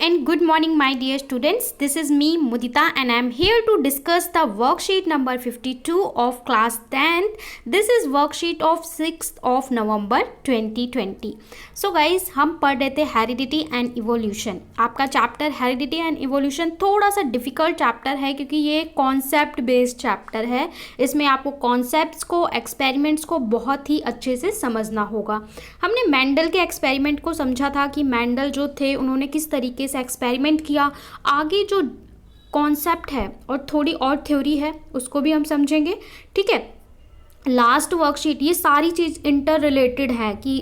and good morning my dear students. This is me Mudita and I am here to discuss the worksheet number 52 of class 10th. This is worksheet of 6th of November 2020. So guys, हम पढ़ रहे थे heredity and evolution. आपका chapter heredity and evolution थोड़ा सा difficult chapter है क्योंकि ये कॉन्सेप्ट बेस्ड चैप्टर है. इसमें आपको कॉन्सेप्ट्स को, एक्सपेरिमेंट्स को बहुत ही अच्छे से समझना होगा. हमने मेंडल के एक्सपेरिमेंट को समझा था कि मेंडल जो थे उन्होंने किस तरीके से एक्सपेरिमेंट किया. आगे जो कॉन्सेप्ट है और थोड़ी और थ्योरी है उसको भी हम समझेंगे. ठीक है, लास्ट वर्कशीट ये सारी चीज़ इंटर रिलेटेड है कि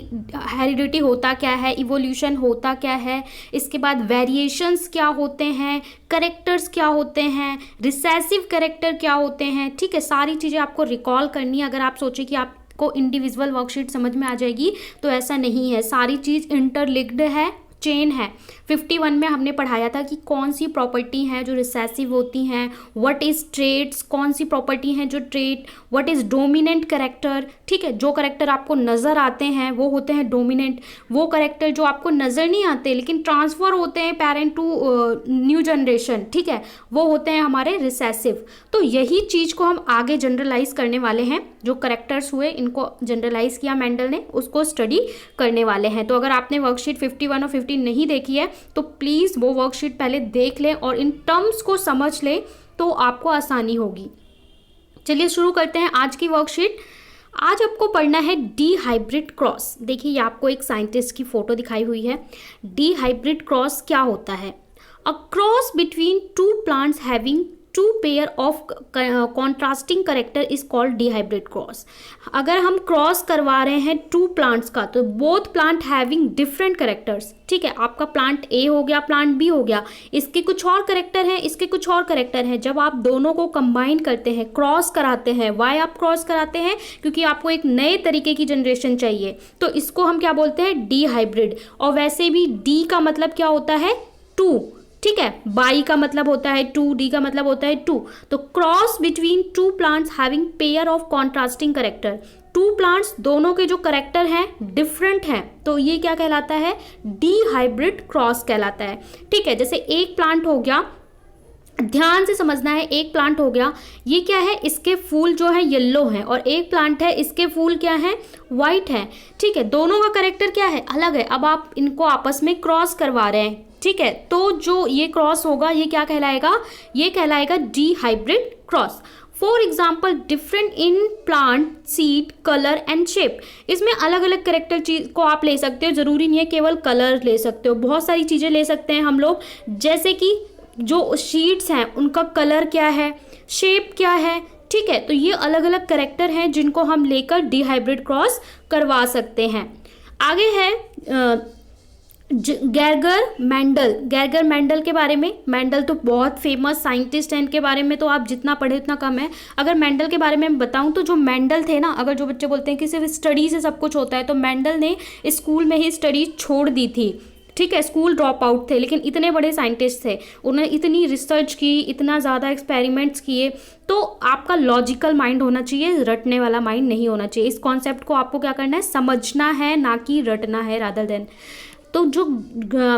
हेरिडिटी होता क्या है, इवोल्यूशन होता क्या है, इसके बाद वेरिएशंस क्या होते हैं, करेक्टर्स क्या होते हैं, रिसेसिव करेक्टर क्या होते हैं. ठीक है, सारी चीज़ें आपको रिकॉल करनी है. अगर आप सोचें कि आपको इंडिविजुअल वर्कशीट समझ में आ जाएगी तो ऐसा नहीं है. सारी चीज़ इंटरलिंक्ड है, चेन है. 51 में हमने पढ़ाया था कि कौन सी प्रॉपर्टी हैं जो रिसेसिव होती हैं, व्हाट इज़ ट्रेट्स, कौन सी प्रॉपर्टी हैं जो trait, what is dominant character. ठीक है, जो करेक्टर आपको नज़र आते हैं वो होते हैं डोमिनेंट. वो करेक्टर जो आपको नज़र नहीं आते लेकिन ट्रांसफ़र होते हैं पेरेंट टू न्यू जनरेशन, ठीक है, वो होते हैं हमारे रिसेसिव. तो यही चीज़ को हम आगे जनरलाइज करने वाले हैं. जो करेक्टर्स हुए इनको जनरलाइज किया मेंडल ने, उसको स्टडी करने वाले हैं. तो अगर आपने वर्कशीट 51 और 50 नहीं देखी है तो प्लीज़ वो वर्कशीट पहले देख लें और इन टर्म्स को समझ लें तो आपको आसानी होगी. चलिए शुरू करते हैं आज की वर्कशीट. आज आपको पढ़ना है डी हाइब्रिड क्रॉस. देखिए ये आपको एक साइंटिस्ट की फ़ोटो दिखाई हुई है. डी हाइब्रिड क्रॉस क्या होता है? A cross between two plants having two pair of contrasting character is called dihybrid cross. अगर हम क्रॉस करवा रहे हैं टू प्लांट्स का तो both plant having different characters. ठीक है, आपका प्लांट ए हो गया, प्लांट बी हो गया, इसके कुछ और करेक्टर हैं, इसके कुछ और करेक्टर हैं. जब आप दोनों को कंबाइन करते हैं, क्रॉस कराते हैं, वाई आप क्रॉस कराते हैं क्योंकि आपको एक नए तरीके की जनरेशन चाहिए, तो इसको हम क्या बोलते हैं? D hybrid. और वैसे भी डी का मतलब क्या होता है? टू. ठीक है, बाई का मतलब होता है टू, डी का मतलब होता है टू. तो cross between two plants having pair of contrasting character. Two plants दोनों के जो करेक्टर हैं डिफरेंट हैं, तो ये क्या कहलाता है? डी हाइब्रिड क्रॉस कहलाता है. ठीक है, जैसे एक प्लांट हो गया, ध्यान से समझना है. एक प्लांट हो गया, ये क्या है? इसके फूल जो है येलो हैं, और एक प्लांट है इसके फूल क्या है? वाइट है. ठीक है, दोनों का करेक्टर क्या है? अलग है. अब आप इनको आपस में क्रॉस करवा रहे हैं. ठीक है, तो जो ये क्रॉस होगा ये क्या कहलाएगा? ये कहलाएगा D hybrid cross. For example different in plant seed colour and shape. इसमें अलग अलग करेक्टर चीज को आप ले सकते हो. जरूरी नहीं है केवल कलर ले सकते हो, बहुत सारी चीज़ें ले सकते हैं हम लोग. जैसे कि जो शीड्स हैं उनका कलर क्या है, शेप क्या है. ठीक है, तो ये अलग अलग करेक्टर हैं जिनको हम लेकर डी हाइब्रिड क्रॉस करवा सकते हैं. आगे है गेर्गर मेंडल. गेर्गर मेंडल के बारे में, मेंडल तो बहुत फेमस साइंटिस्ट हैं, इनके बारे में तो आप जितना पढ़े उतना कम है. अगर मेंडल के बारे में मैं बताऊं तो जो मेंडल थे ना, अगर जो बच्चे बोलते हैं कि सिर्फ स्टडी से सब कुछ होता है, तो मेंडल ने स्कूल में ही स्टडी छोड़ दी थी. ठीक है, स्कूल ड्रॉप आउट थे, लेकिन इतने बड़े साइंटिस्ट थे, उन्होंने इतनी रिसर्च की, इतना ज़्यादा एक्सपेरिमेंट्स किए. तो आपका लॉजिकल माइंड होना चाहिए, रटने वाला माइंड नहीं होना चाहिए. इस कॉन्सेप्ट को आपको क्या करना है? समझना है, ना कि रटना है रादर देन. तो जो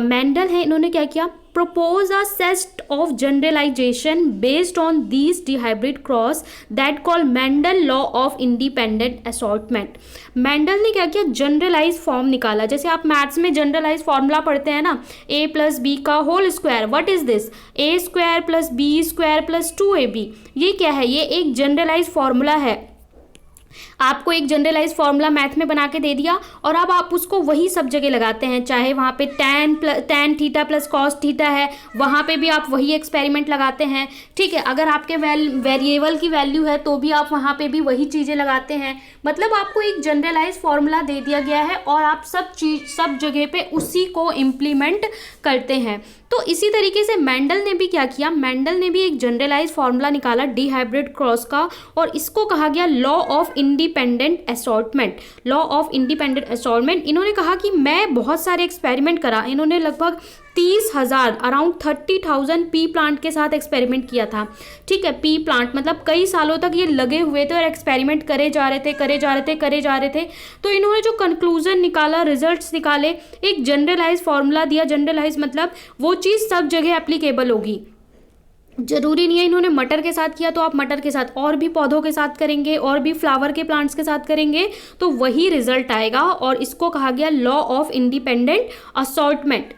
मेंडल है इन्होंने क्या किया? propose a set of generalization based on these dihybrid cross that call Mendel law of independent assortment. Mendel ने क्या किया? जनरलाइज फॉर्म निकाला. जैसे आप मैथ्स में जनरलाइज फॉर्मूला पढ़ते हैं ना, a प्लस बी का whole square. What is this? a square plus B square plus 2ab. ये क्या है? ये एक जनरलाइज फॉर्मूला है. आपको एक जनरलाइज फॉर्मूला मैथ में बना के दे दिया और अब आप उसको वही सब जगह लगाते हैं. चाहे वहाँ पे tan theta plus cos theta है, वहाँ पे भी आप वही एक्सपेरिमेंट लगाते हैं. ठीक है, अगर आपके वेरिएबल की वैल्यू है तो भी आप वहाँ पे भी वही चीज़ें लगाते हैं. मतलब आपको एक जनरलाइज फॉर्मूला दे दिया गया है और आप सब जगह पे उसी को इम्प्लीमेंट करते हैं. तो इसी तरीके से मेंडल ने भी क्या किया? मेंडल ने भी एक जनरलाइज फॉर्मूला निकाला डी हाइब्रिड क्रॉस का, और इसको कहा गया law of independent assortment, law of independent assortment. इन्होंने कहा कि मैं बहुत सारे एक्सपेरिमेंट करा, इन्होंने लगभग 30,000 अराउंड 30,000 पी प्लांट के साथ एक्सपेरिमेंट किया था। ठीक है, पी प्लांट मतलब कई सालों तक ये लगे हुए थे और एक्सपेरिमेंट करे जा रहे थे। तो इन्होंने जो कंक्लूजन निकाला, रिजल्ट्स निकाले, एक जनरलाइज फॉर्मूला दिया। जनरलाइज मतलब वो चीज़ सब जगह एप्लीकेबल होगी। जरूरी नहीं है इन्होंने मटर के साथ किया तो आप मटर के साथ और भी पौधों के साथ करेंगे, और भी फ्लावर के प्लांट्स के साथ करेंगे तो वही रिजल्ट आएगा, और इसको कहा गया law of independent assortment.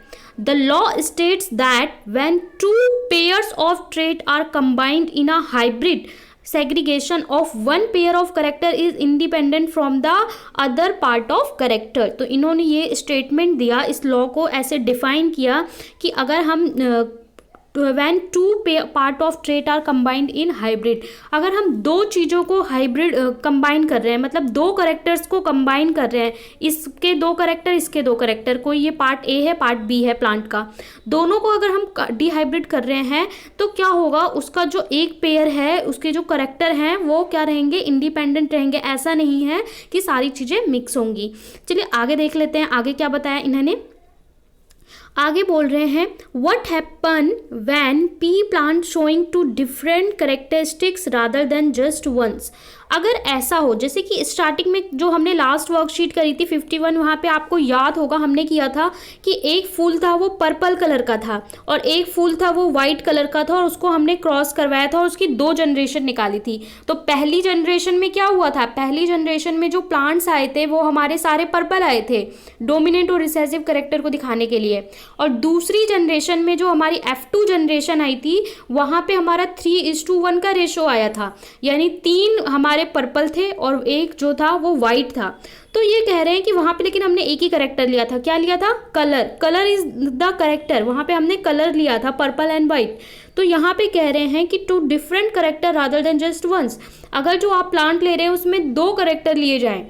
The law states that when two pairs of trait are combined in a hybrid, segregation of one pair of character is independent from the other part of character। तो इन्होंने ये statement दिया, इस law को ऐसे define किया कि अगर हम when two part of trait are combined in hybrid, अगर हम दो चीज़ों को हाइब्रिड कंबाइन कर रहे हैं, मतलब दो करेक्टर्स को कंबाइन कर रहे हैं, इसके दो करेक्टर, इसके दो करेक्टर, कोई ये पार्ट ए है पार्ट बी है प्लांट का, दोनों को अगर हम डिहाइब्रिड कर रहे हैं तो क्या होगा, उसका जो एक पेयर है उसके जो करेक्टर हैं वो क्या रहेंगे, इंडिपेंडेंट रहेंगे। ऐसा नहीं है कि सारी चीज़ें मिक्स होंगी। चलिए आगे देख लेते हैं, आगे क्या बताया इन्होंने। आगे बोल रहे हैं what happen when pea plant showing two different characteristics rather than just once. अगर ऐसा हो, जैसे कि स्टार्टिंग में जो हमने लास्ट वर्कशीट करी थी 51, वहाँ पे आपको याद होगा हमने किया था कि एक फूल था वो पर्पल कलर का था और एक फूल था वो वाइट कलर का था, और उसको हमने क्रॉस करवाया था और उसकी 2 जनरेशन निकाली थी। तो पहली जनरेशन में क्या हुआ था, पहली जनरेशन में जो प्लांट्स आए थे वो हमारे सारे पर्पल आए थे, डोमिनेंट और रिसेसिव कैरेक्टर को दिखाने के लिए। और दूसरी जनरेशन में जो हमारी F2 जनरेशन आई थी वहाँ पे हमारा 3:1 का रेशो आया था, यानी 3 हमारे पर्पल थे और एक जो था वो वाइट था। तो ये कह रहे हैं कि वहाँ पे लेकिन हमने एक ही करेक्टर लिया था, क्या लिया था, कलर इज द करेक्टर, वहाँ पे हमने कलर लिया था पर्पल एंड वाइट। तो यहाँ पे कह रहे हैं कि two different character rather than just once, अगर जो आप प्लांट ले रहे हैं उसमें 2 करेक्टर लिए जाएं,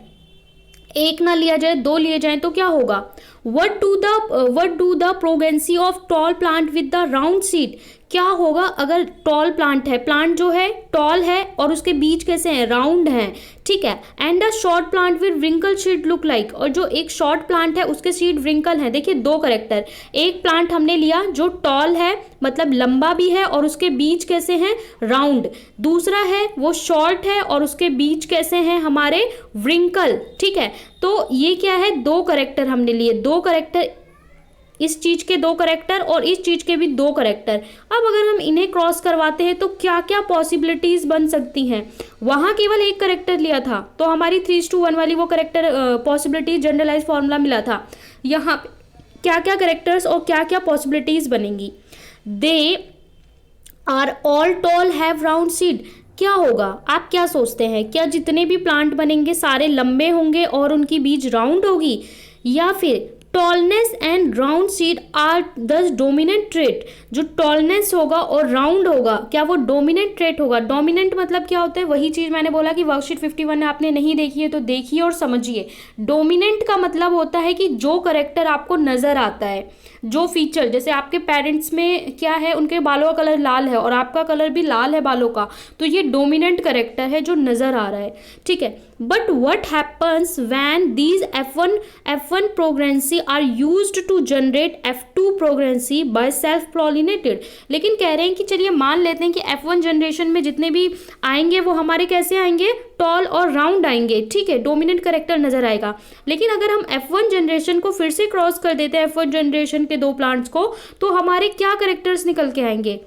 एक ना लिया जाए 2 लिए जाएं, तो क्या होगा, what do the progeny of tall plant with the round seed, क्या होगा अगर टॉल प्लांट है, प्लांट जो है टॉल है और उसके बीज कैसे हैं, राउंड हैं, ठीक है, and a short plant with wrinkle seed look like, और जो एक शॉर्ट प्लांट है उसके सीड व्रिंकल है। देखिए 2 करेक्टर, एक प्लांट हमने लिया जो टॉल है मतलब लंबा भी है और उसके बीज कैसे हैं, राउंड, दूसरा है वो शॉर्ट है और उसके बीज कैसे हैं, हमारे व्रिंकल, ठीक है। तो ये क्या है, 2 करेक्टर हमने लिए, 2 करेक्टर, इस चीज के 2 करेक्टर और इस चीज के भी 2 करेक्टर। अब अगर हम इन्हें क्रॉस करवाते हैं तो क्या क्या पॉसिबिलिटीज बन सकती हैं, वहां केवल एक करेक्टर लिया था तो हमारी 3:1 वाली वो करेक्टर पॉसिबिलिटी जनरलाइज फॉर्मूला मिला था, यहाँ पे क्या क्या करेक्टर्स और क्या क्या पॉसिबिलिटीज बनेंगी। They are all tall have round seed, क्या होगा, आप क्या सोचते हैं, क्या जितने भी प्लांट बनेंगे सारे लंबे होंगे और उनकी बीज राउंड होगी, या फिर tallness and round seed are thus dominant trait, जो टॉलनेस होगा और राउंड होगा क्या वो डोमिनेंट ट्रेट होगा। डोमिनेंट मतलब क्या होता है, वही चीज़ मैंने बोला कि वर्कशीट 51 आपने नहीं देखी है तो देखिए और समझिए। डोमिनेंट का मतलब होता है कि जो करेक्टर आपको नज़र आता है, जो फीचर, जैसे आपके पेरेंट्स में क्या है, उनके बालों का कलर लाल है और आपका कलर भी लाल है बालों का, तो ये डोमिनेंट करेक्टर है जो नज़र आ रहा है, ठीक है। But what happens when these F1 progeny are used to generate F2 progeny by self pollinated. लेकिन कह रहे हैं कि चलिए मान लेते हैं कि F1 जनरेशन में जितने भी आएंगे वो हमारे कैसे आएंगे, टॉल और राउंड आएंगे, ठीक है, डोमिनेंट करेक्टर नजर आएगा। लेकिन अगर हम F1 जनरेशन को फिर से क्रॉस कर देते हैं F1 जनरेशन के 2 प्लांट्स को, तो हमारे क्या करेक्टर्स निकल के आएंगे,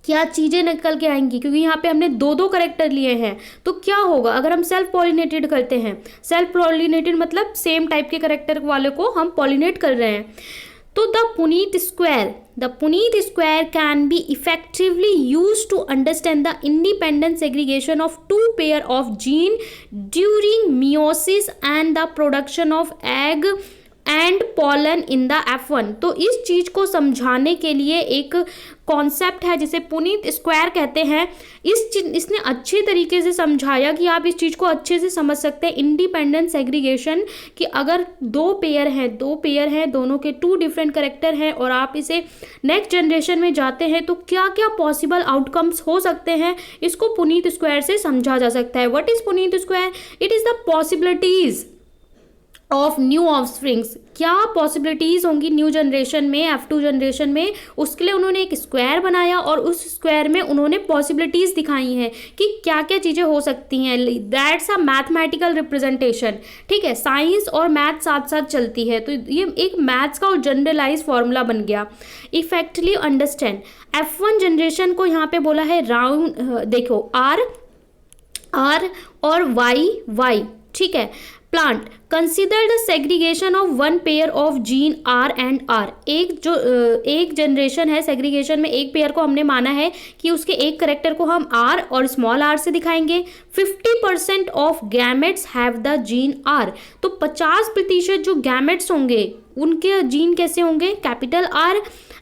क्या चीज़ें निकल के आएंगी, क्योंकि यहाँ पे हमने 2 करेक्टर लिए हैं। तो क्या होगा अगर हम सेल्फ पॉलिनेटेड करते हैं, सेल्फ पॉलिनेटेड मतलब सेम टाइप के करेक्टर वाले को हम पॉलिनेट कर रहे हैं। तो the Punnett square can be effectively use to understand the independent segregation of 2 pair of gene during meiosis and the production of egg and pollen in the F1। तो इस चीज को समझाने के लिए एक कॉन्सेप्ट है जिसे पुनीत स्क्वायर कहते हैं। इसने अच्छे तरीके से समझाया कि आप इस चीज को अच्छे से समझ सकते हैं इंडिपेंडेंट सेग्रीगेशन, कि अगर दो पेयर हैं, दोनों के 2 डिफरेंट कैरेक्टर हैं और आप इसे नेक्स्ट जनरेशन में जाते हैं तो क्या क्या पॉसिबल आउटकम्स हो सकते हैं, इसको पुनीत स्क्वायर से समझा जा सकता है। What is Puneet square? It is the possibilities of new offsprings. क्या पॉसिबिलिटीज होंगी न्यू जनरेशन में, F2 जनरेशन में, उसके लिए उन्होंने एक स्क्वायर बनाया और उस स्क्वायर में उन्होंने पॉसिबिलिटीज दिखाई हैं कि क्या क्या चीज़ें हो सकती हैं। That's a mathematical representation. ठीक है, साइंस और मैथ साथ साथ चलती है, तो ये एक मैथ्स का जनरलाइज फॉर्मूला बन गया। इफेक्टली अंडरस्टैंड F1 जनरेशन को यहाँ पे बोला है राउंड, देखो R और Y। ठीक है, plant consider the segregation of one pair of gene R and R। एक जनरेशन है, सेग्रीगेशन में एक पेयर को हमने माना है कि उसके एक करेक्टर को हम R और स्मॉल r से दिखाएंगे। 50% of gametes have the gene R। तो 50% जो गैमेट्स होंगे उनके जीन कैसे होंगे? Capital R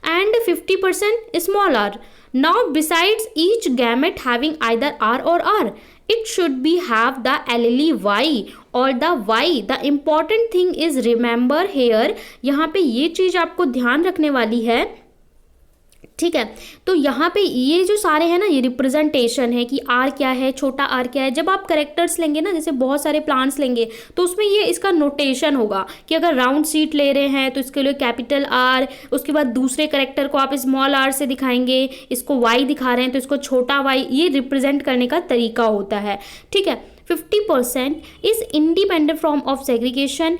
and 50% small r। Now besides each gamete having either R और R, it should be have the allele Y or the Y. The important thing is remember here, यहाँ पे ये चीज आपको ध्यान रखने वाली है। ठीक है, तो यहाँ पे ये जो सारे हैं ना, ये रिप्रेजेंटेशन है कि R क्या है, छोटा r क्या है। जब आप करेक्टर्स लेंगे ना, जैसे बहुत सारे प्लांट्स लेंगे तो उसमें ये इसका नोटेशन होगा कि अगर राउंड सीट ले रहे हैं तो इसके लिए कैपिटल R, उसके बाद दूसरे करेक्टर को आप स्मॉल r से दिखाएंगे, इसको Y दिखा रहे हैं तो इसको छोटा y, ये रिप्रेजेंट करने का तरीका होता है। ठीक है, 50% is independent from of segregation,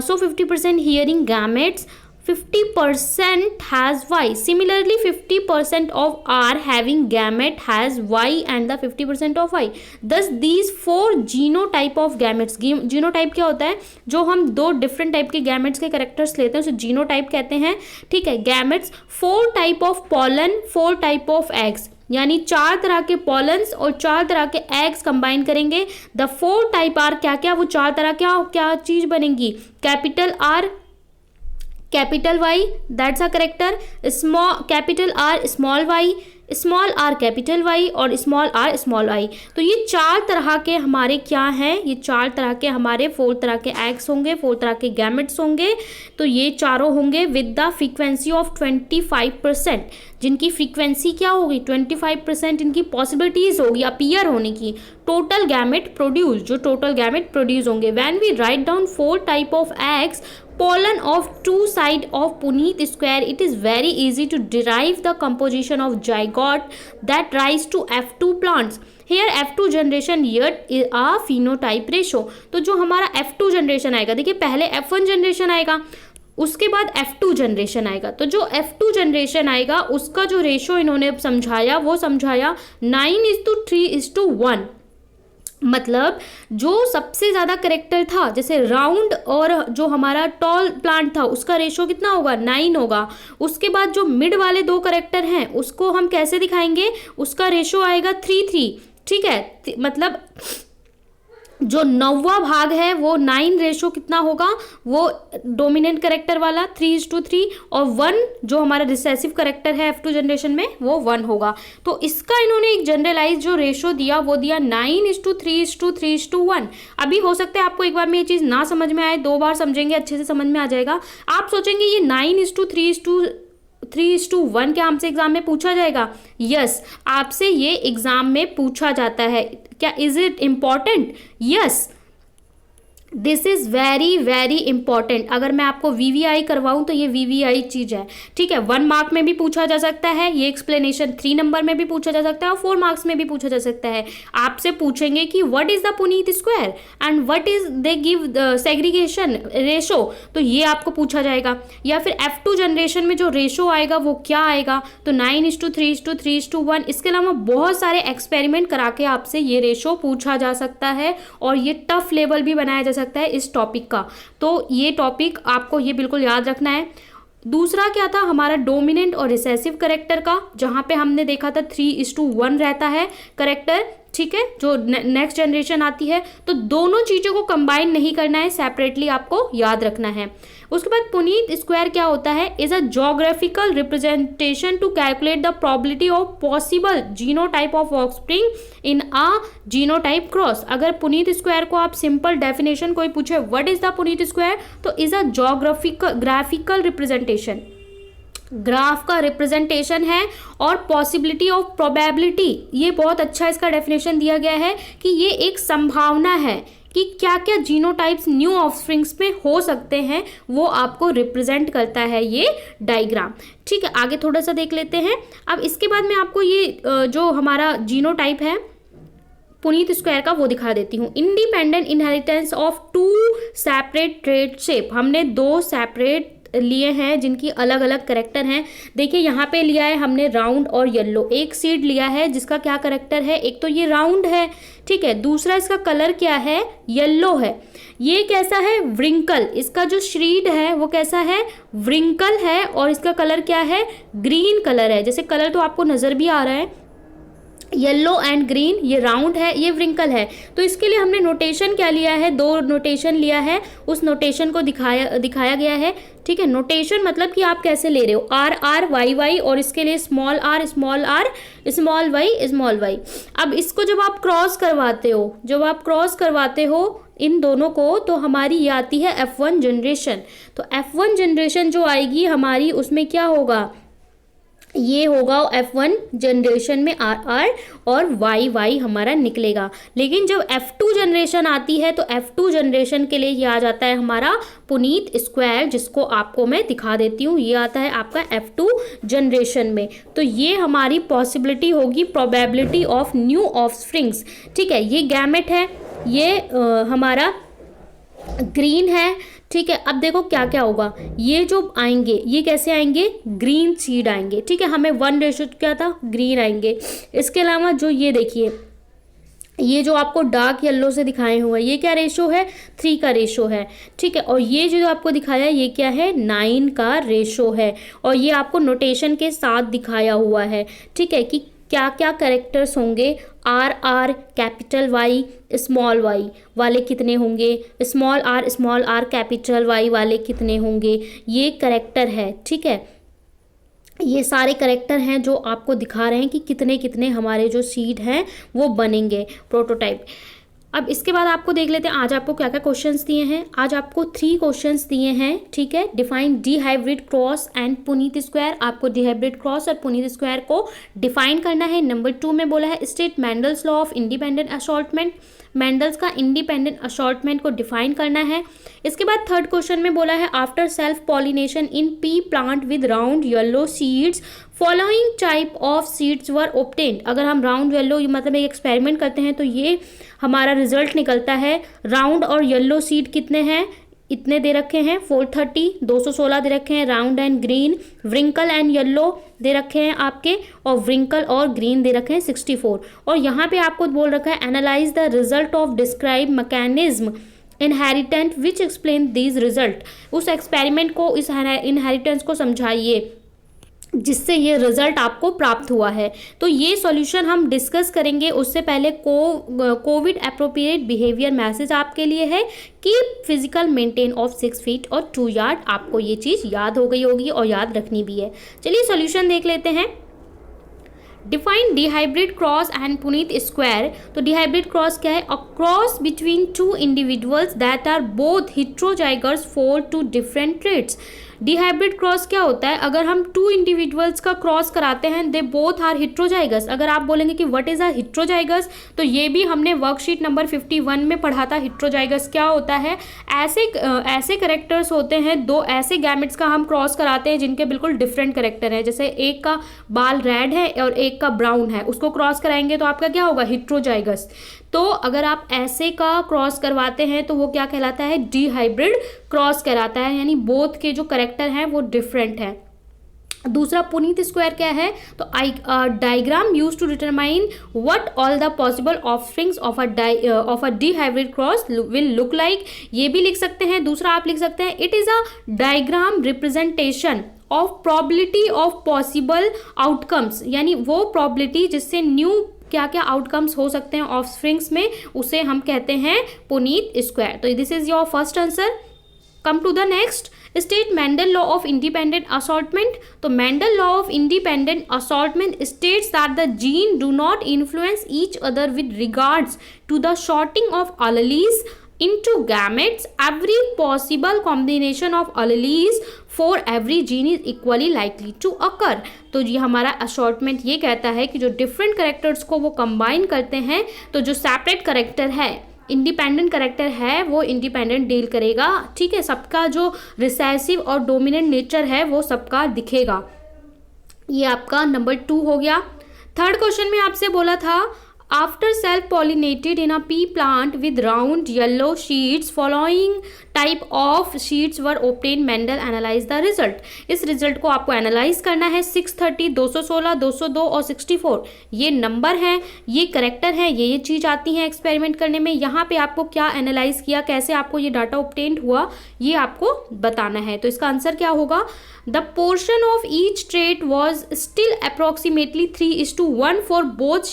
so 50% hearing gametes, 50% has Y. Similarly, 50% of R having gamete has Y and the 50% of Y. Thus, these 4 genotype of gametes. Genotype क्या होता है? जो हम 2 डिफरेंट टाइप के gametes के कैरेक्टर्स लेते हैं उसे जीनोटाइप कहते हैं। ठीक है, gametes 4 type of pollen, 4 type of eggs, यानी 4 तरह के पॉलन्स और 4 तरह के एग्स कंबाइन करेंगे। द 4 टाइप आर क्या क्या, वो 4 तरह क्या चीज बनेंगी? Capital R, capital Y, that's a character, capital R small y, small r capital Y और स्मॉल r स्मॉल i। तो ये 4 तरह के हमारे क्या हैं? ये 4 तरह के हमारे 4 तरह के एग्स होंगे, 4 तरह के गैमेट्स होंगे। तो ये चारों होंगे विद द फ्रीक्वेंसी ऑफ 25%, जिनकी फ्रीक्वेंसी क्या होगी? 25% इनकी पॉसिबिलिटीज होगी अपीयर होने की। टोटल गैमेट प्रोड्यूस, जो टोटल गैमेट प्रोड्यूस होंगे। When we write down 4 type of eggs pollen of 2 side of Puneet square, it is very easy to derive the composition of zygote that rise to F2 plants. Here F2 generation yet a phenotype ratio. तो जो हमारा F2 generation आएगा, देखिए पहले F1 generation आएगा, उसके बाद F2 generation आएगा। तो जो F2 जनरेशन आएगा उसका जो रेशो इन्होंने समझाया, वो समझाया 9:3:1। मतलब जो सबसे ज़्यादा करेक्टर था, जैसे राउंड और जो हमारा टॉल प्लांट था, उसका रेशो कितना होगा? 9 होगा। उसके बाद जो मिड वाले 2 करेक्टर हैं उसको हम कैसे दिखाएंगे? उसका रेशो आएगा 3:3। ठीक है, मतलब जो 9वां भाग है वो 9 रेशो कितना होगा? वो डोमिनेंट करेक्टर वाला 3:3, और 1 जो हमारा रिसेसिव करेक्टर है F2 जनरेशन में वो 1 होगा। तो इसका इन्होंने एक जनरलाइज जो रेशो दिया वो दिया 9:3:3:1। अभी हो सकता है आपको एक बार में ये चीज़ ना समझ में आए, 2 बार समझेंगे अच्छे से समझ में आ जाएगा। आप सोचेंगे ये 9:3:1 क्या हमसे एग्जाम में पूछा जाएगा? यस, आपसे ये एग्जाम में पूछा जाता है। क्या is it important? Yes, this is very very important. अगर मैं आपको VVI करवाऊँ तो ये VVI चीज़ है। ठीक है, 1 मार्क में भी पूछा जा सकता है ये एक्सप्लेनेशन, 3 नंबर में भी पूछा जा सकता है और 4 मार्क्स में भी पूछा जा सकता है। आपसे पूछेंगे कि what is the Punnett square and what is they give segregation ratio, तो ये आपको पूछा जाएगा। या फिर F2 जनरेशन में जो रेशो आएगा वो क्या आएगा? तो 9:3:3:1। इसके अलावा बहुत सारे एक्सपेरिमेंट करा के आपसे ये रेशो पूछा जा सकता है और ये टफ लेवल भी बनाया जा सकता है इस टॉपिक का। तो ये टॉपिक आपको ये बिल्कुल याद रखना है। दूसरा क्या था हमारा? डोमिनेंट और रिसेसिव करेक्टर का, जहां पे हमने देखा था 3:1 रहता है करेक्टर। ठीक है, जो नेक्स्ट जनरेशन आती है, तो दोनों चीज़ों को कंबाइन नहीं करना है, सेपरेटली आपको याद रखना है। उसके बाद पुनीत स्क्वायर क्या होता है, is a geographical representation to calculate the probability of possible genotype of offspring in a genotype cross. अगर पुनीत स्क्वायर को आप सिंपल डेफिनेशन कोई पूछे what is the Punnett square, तो is a graphical representation, graph का representation है और possibility of probability, ये बहुत अच्छा इसका डेफिनेशन दिया गया है कि ये एक संभावना है कि क्या क्या जीनोटाइप्स न्यू ऑफस्प्रिंग्स में हो सकते हैं, वो आपको रिप्रेजेंट करता है ये डायग्राम। ठीक है, आगे थोड़ा सा देख लेते हैं। अब इसके बाद मैं आपको ये जो हमारा जीनोटाइप है पुनीत स्क्वायर का वो दिखा देती हूँ। Independent inheritance of two separate trait shape, हमने दो सेपरेट लिए हैं जिनकी अलग अलग करेक्टर हैं। देखिए यहाँ पे लिया है हमने राउंड और येलो, एक सीड लिया है जिसका क्या करेक्टर है, एक तो ये राउंड है, ठीक है, दूसरा इसका कलर क्या है, येलो है। ये कैसा है, व्रिंकल, इसका जो श्रीड है वो कैसा है, व्रिंकल है, और इसका कलर क्या है, ग्रीन कलर है। जैसे कलर तो आपको नजर भी आ रहा है, येलो एंड ग्रीन, ये राउंड है, ये व्रिंकल है। तो इसके लिए हमने नोटेशन क्या लिया है, दो नोटेशन लिया है, उस नोटेशन को दिखाया गया है। ठीक है, नोटेशन मतलब कि आप कैसे ले रहे हो, आर आर वाई वाई, और इसके लिए small R small Y small Y. अब इसको जब आप क्रॉस करवाते हो इन दोनों को, तो हमारी ये आती है F1 जनरेशन। तो F1 जनरेशन जो आएगी हमारी, उसमें क्या होगा, ये होगा F1 जनरेशन में आर आर और वाई वाई हमारा निकलेगा। लेकिन जब F2 जनरेशन आती है तो F2 जनरेशन के लिए ये आ जाता है हमारा पुनीत स्क्वायर, जिसको आपको मैं दिखा देती हूँ। ये आता है आपका F2 जनरेशन में। तो ये हमारी पॉसिबिलिटी होगी, प्रोबेबिलिटी ऑफ न्यू ऑफस्प्रिंग्स। ठीक है, ये गैमेट है, ये हमारा ग्रीन है। ठीक है, अब देखो क्या क्या होगा, ये जो आएंगे ये कैसे आएंगे, ग्रीन सीड आएंगे। ठीक है, हमें 1 क्या था, ग्रीन आएंगे। इसके अलावा जो ये देखिए, ये जो आपको डार्क येलो से दिखाए हुए, ये क्या रेशो है, 3 का रेशो है। ठीक है, और ये जो आपको दिखाया ये क्या है, 9 का रेशो है, और ये आपको नोटेशन के साथ दिखाया हुआ है। ठीक है, कि क्या क्या कैरेक्टर्स होंगे, R R capital Y small Y वाले कितने होंगे, स्मॉल आर कैपिटल वाई वाले कितने होंगे, ये कैरेक्टर है। ठीक है, ये सारे कैरेक्टर हैं जो आपको दिखा रहे हैं कि कितने कितने हमारे जो सीड हैं वो बनेंगे, प्रोटोटाइप। अब इसके बाद आपको देख लेते हैं आज आपको क्या क्या क्वेश्चंस दिए हैं। आज आपको 3 क्वेश्चंस दिए हैं। ठीक है, define D hybrid cross and Punnett square, आपको डी हाइब्रिड क्रॉस और पुनीत स्क्वायर को डिफाइन करना है। नंबर 2 में बोला है state Mendel's law of independent assortment, Mendel's का इंडिपेंडेंट असॉर्टमेंट को डिफाइन करना है। इसके बाद 3rd क्वेश्चन में बोला है after self pollination in P plant with round yellow seeds following type of seeds were obtained. अगर हम राउंड येलो मतलब एक एक्सपेरिमेंट करते हैं तो ये हमारा रिजल्ट निकलता है। राउंड और येलो सीड कितने हैं, इतने दे रखे हैं 430, 216 दे रखे हैं round and green, wrinkle and yellow दे रखे हैं आपके, और व्रिंकल और ग्रीन दे रखे हैं 64। और यहाँ पे आपको बोल रखा है analyse the result of describe mechanism inherent which explain these result. उस एक्सपेरिमेंट को, इस इनहेरिटेंस को समझाइए जिससे ये रिजल्ट आपको प्राप्त हुआ है। तो ये सॉल्यूशन हम डिस्कस करेंगे। उससे पहले कोविड अप्रोप्रिएट बिहेवियर मैसेज आपके लिए है, keep physical maintain of 6 feet और 2 यार्ड। आपको ये चीज़ याद हो गई होगी और याद रखनी भी है। चलिए सॉल्यूशन देख लेते हैं। Define dihybrid cross and Punnett square. तो डिहाइब्रिड क्रॉस क्या है, a cross between 2 individuals that are both heterozygous for 2 different traits. Dihybrid cross क्या होता है, अगर हम 2 इंडिविजुअल्स का क्रॉस कराते हैं, दे बोथ आर हेटेरोजाइगस। अगर आप बोलेंगे कि व्हाट इज अ हेटेरोजाइगस, तो ये भी हमने वर्कशीट नंबर 51 में पढ़ा था। हेटेरोजाइगस क्या होता है, ऐसे करेक्टर्स होते हैं, 2 ऐसे गैमेट्स का हम क्रॉस कराते हैं जिनके बिल्कुल डिफरेंट करेक्टर है। जैसे एक का बाल रेड है और एक का ब्राउन है, उसको क्रॉस कराएंगे तो आपका क्या होगा, हेटेरोजाइगस। तो अगर आप ऐसे का क्रॉस करवाते हैं तो वो क्या कहलाता है, डी हाइब्रिड क्रॉस कहलाता है, यानी बोथ के जो करेक्टर हैं वो डिफरेंट है। दूसरा पुनीत स्क्वायर क्या है, तो diagram use to determine what all the possible offsprings of a dihybrid cross will look like, ये भी लिख सकते हैं। दूसरा आप लिख सकते हैं it is a diagram representation of probability of possible outcomes, यानी वो प्रोबेबिलिटी जिससे न्यू क्या क्या आउटकम्स हो सकते हैं ऑफस्प्रिंग्स में, उसे हम कहते हैं पुनीत स्क्वायर। तो this is your first answer. Come to the next, state Mendel law of independent assortment. तो Mendel law of independent assortment states that the gene do not influence each other with regards to the sorting of alleles into gametes. Every possible combination of alleles for every gene is equally likely to occur. तो ये हमारा assortment ये कहता है कि जो different characters को वो कंबाइन करते हैं, तो जो सेपरेट करेक्टर है, इंडिपेंडेंट करेक्टर है, वो इंडिपेंडेंट डील करेगा, ठीक है। सबका जो रिसेसिव और डोमिनेंट नेचर है वो सबका दिखेगा। ये आपका नंबर 2 हो गया। थर्ड क्वेश्चन में आपसे बोला था, after self-pollinated in a pea plant with round yellow sheets, following type of sheets were obtained. Mendel analyzed the result. इस रिजल्ट को आपको एनालाइज करना है। 630, 216, 202 और 64 ये नंबर हैं, ये करेक्टर हैं, ये चीज़ आती है एक्सपेरिमेंट करने में। यहाँ पे आपको क्या एनालाइज किया, कैसे आपको ये डाटा ऑब्टेन्ड हुआ, ये आपको बताना है। तो इसका आंसर क्या होगा, the portion of each trait was still approximately 3:1 for both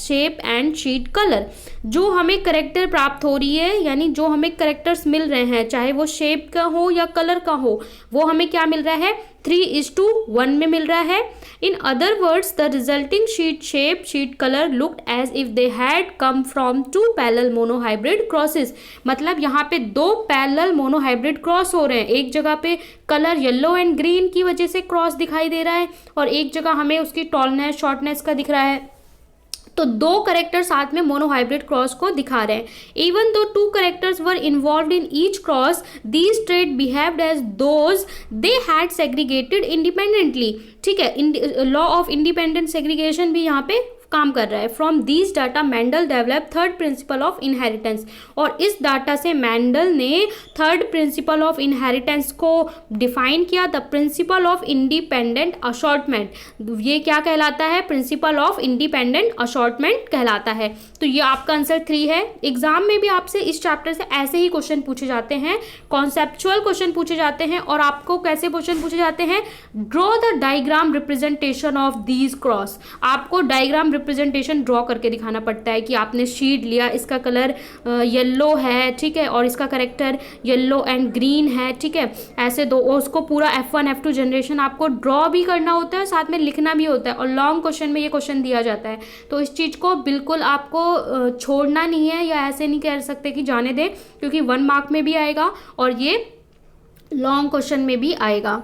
shape and sheet colour. जो हमें करेक्टर प्राप्त हो रही है, यानी जो हमें करेक्टर्स मिल रहे हैं, चाहे वो शेप का हो या कलर का हो, वो हमें क्या मिल रहा है, 3:1 में मिल रहा है। In other words, the resulting seed shape, seed colour looked as if they had come from 2 parallel monohybrid crosses. मतलब यहाँ पे 2 पैरेलल मोनोहाइब्रिड क्रॉस हो रहे हैं। एक जगह पे कलर येलो एंड ग्रीन की वजह से क्रॉस दिखाई दे रहा है, और एक जगह हमें उसकी टॉलनेस शॉर्टनेस का दिख रहा है। तो 2 करेक्टर साथ में मोनोहाइब्रिड क्रॉस को दिखा रहे हैं। Even though 2 characters were involved in each cross, these trait behaved as those they had segregated independently. ठीक है, लॉ ऑफ इंडिपेंडेंट सेग्रीगेशन भी यहाँ पे काम कर रहा है। From these data Mendel develop third principle of inheritance. और इस डाटा से मेंडल ने थर्ड प्रिंसिपल ऑफ इनहेरिटेंस को डिफाइन किया, the principle of independent assortment. ये क्या कहलाता है, प्रिंसिपल ऑफ इंडिपेंडेंट असॉर्टमेंट कहलाता है। तो ये आपका आंसर 3 है। एग्जाम में भी आपसे इस चैप्टर से ऐसे ही क्वेश्चन पूछे जाते हैं, कॉन्सेप्चुअल क्वेश्चन पूछे जाते हैं। और आपको कैसे क्वेश्चन पूछे जाते हैं, draw the diagram representation of these cross. आपको डायग्राम रिप्रेजेंटेशन ड्रॉ करके दिखाना पड़ता है कि आपने शीट लिया, इसका कलर येलो है, ठीक है, और इसका करेक्टर येलो एंड ग्रीन है, ठीक है। ऐसे दो, और उसको पूरा F1 F2 जनरेशन आपको ड्रॉ भी करना होता है, साथ में लिखना भी होता है, और लॉन्ग क्वेश्चन में ये क्वेश्चन दिया जाता है। तो इस चीज़ को बिल्कुल आपको छोड़ना नहीं है, या ऐसे नहीं कह सकते कि जाने दें, क्योंकि 1 मार्क में भी आएगा और ये लॉन्ग क्वेश्चन में भी आएगा।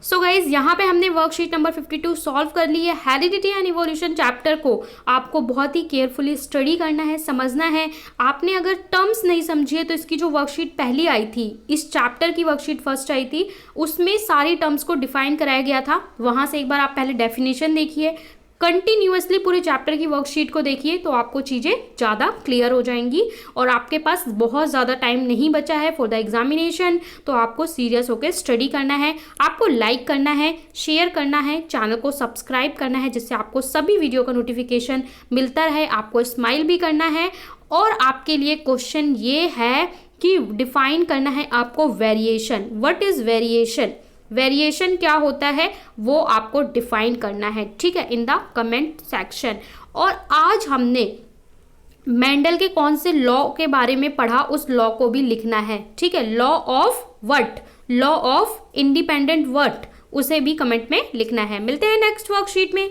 सो गाइज, यहाँ पे हमने वर्कशीट नंबर 52 सॉल्व कर ली है। हेरिडिटी एंड इवोल्यूशन चैप्टर को आपको बहुत ही केयरफुली स्टडी करना है, समझना है। आपने अगर टर्म्स नहीं समझी है तो इसकी जो वर्कशीट पहली आई थी, इस चैप्टर की वर्कशीट फर्स्ट आई थी, उसमें सारी टर्म्स को डिफाइन कराया गया था। वहाँ से एक बार आप पहले डेफिनेशन देखिए, कंटिन्यूअसली पूरे चैप्टर की वर्कशीट को देखिए, तो आपको चीज़ें ज़्यादा क्लियर हो जाएंगी। और आपके पास बहुत ज़्यादा टाइम नहीं बचा है फॉर द एग्जामिनेशन, तो आपको सीरियस होकर स्टडी करना है। आपको लाइक करना है, शेयर करना है, चैनल को सब्सक्राइब करना है, जिससे आपको सभी वीडियो का नोटिफिकेशन मिलता रहे। आपको स्माइल भी करना है। और आपके लिए क्वेश्चन ये है कि डिफाइन करना है आपको variation. What is variation, variation क्या होता है वो आपको डिफाइन करना है, ठीक है, इन द कमेंट सेक्शन। और आज हमने मेंडल के कौन से लॉ के बारे में पढ़ा, उस लॉ को भी लिखना है, ठीक है। Law of what, law of independent what, उसे भी कमेंट में लिखना है। मिलते हैं नेक्स्ट वर्कशीट में।